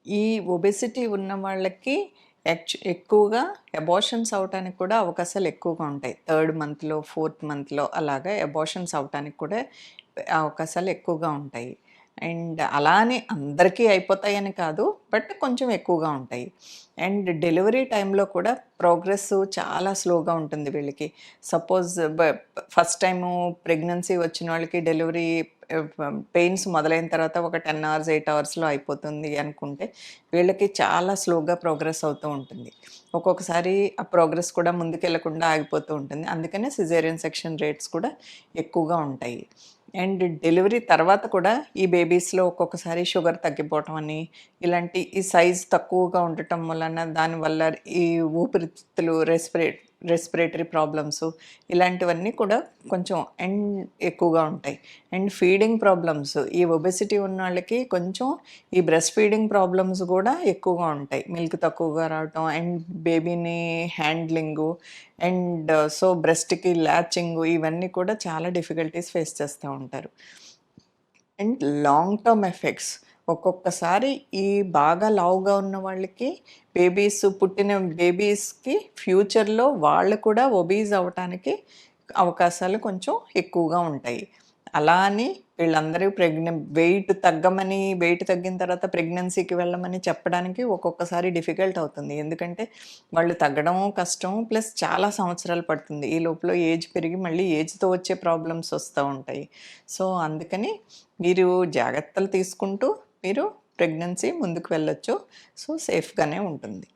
ఈ ఒబెసిటీ ఉన్న వాళ్ళకి ఎక్కువగా అబార్షన్స్ అవ్వటానికి కూడా అవకాశాలు ఎక్కువగా ఉంటాయి. థర్డ్ మంత్‌లో, ఫోర్త్ మంత్‌లో అలాగా అబార్షన్స్ అవ్వటానికి కూడా అవకాశాలు ఎక్కువగా ఉంటాయి. అండ్ అలా అని అందరికీ అయిపోతాయని కాదు. బట్ కొంచెం ఎక్కువగా ఉంటాయి. అండ్ డెలివరీ టైంలో కూడా ప్రోగ్రెస్ చాలా స్లోగా ఉంటుంది వీళ్ళకి. సపోజ్ ఫస్ట్ టైము ప్రెగ్నెన్సీ వచ్చిన వాళ్ళకి డెలివరీ పెయిన్స్ మొదలైన తర్వాత ఒక 10 అవర్స్, 8 అవర్స్‌లో అయిపోతుంది అనుకుంటే, వీళ్ళకి చాలా స్లోగా ప్రోగ్రెస్ అవుతూ ఉంటుంది. ఒక్కొక్కసారి ఆ ప్రోగ్రెస్ కూడా ముందుకెళ్ళకుండా ఆగిపోతూ ఉంటుంది. అందుకనే సిజేరియన్ సెక్షన్ రేట్స్ కూడా ఎక్కువగా ఉంటాయి. అండ్ డెలివరీ తర్వాత కూడా ఈ బేబీస్‌లో ఒక్కొక్కసారి షుగర్ తగ్గిపోవటం అని, ఇలాంటి ఈ సైజ్ తక్కువగా ఉండటం వలన దానివల్ల ఈ ఊపిరితిత్తులు రెస్పిరేటరీ ప్రాబ్లమ్సు ఇలాంటివన్నీ కూడా కొంచెం ఎక్కువగా ఉంటాయి. అండ్ ఫీడింగ్ ప్రాబ్లమ్స్ ఈ ఒబెసిటీ ఉన్నోళ్ళకి కొంచెం ఈ బ్రెస్ట్ ఫీడింగ్ ప్రాబ్లమ్స్ గూడా ఎక్కువగా ఉంటాయి. మిల్క్ తక్కువగా రావటం అండ్ బేబీని హ్యాండ్లింగు అండ్ సో బ్రెస్ట్‌కి లాచింగు ఇవన్నీ కూడా చాలా డిఫికల్టీస్ ఫేస్ చేస్తా ఉంటారు. అండ్ లాంగ్ టర్మ్ ఎఫెక్ట్స్ ఒక్కొక్కసారి ఈ బాగా లావుగా ఉన్న వాళ్ళకి పుట్టిన బేబీస్‌కి ఫ్యూచర్‌లో వాళ్ళు కూడా ఒబీస్ అవ్వటానికి అవకాశాలు కొంచెం ఎక్కువగా ఉంటాయి. అలా అని వీళ్ళందరూ వెయిట్ తగ్గిన తర్వాత ప్రెగ్నెన్సీకి వెళ్ళమని చెప్పడానికి ఒక్కొక్కసారి డిఫికల్ట్ అవుతుంది. ఎందుకంటే వాళ్ళు తగ్గడం కష్టం. ప్లస్ చాలా సంవత్సరాలు పడుతుంది. ఈ లోపల ఏజ్ పెరిగి మళ్ళీ ఏజ్‌తో వచ్చే ప్రాబ్లమ్స్ వస్తా ఉంటాయి. సో, అందుకని మీరు జాగ్రత్తలు తీసుకుంటూ మీరు ప్రెగ్నెన్సీ ముందుకు వెళ్ళొచ్చు. సో, సేఫ్‌గానే ఉంటుంది.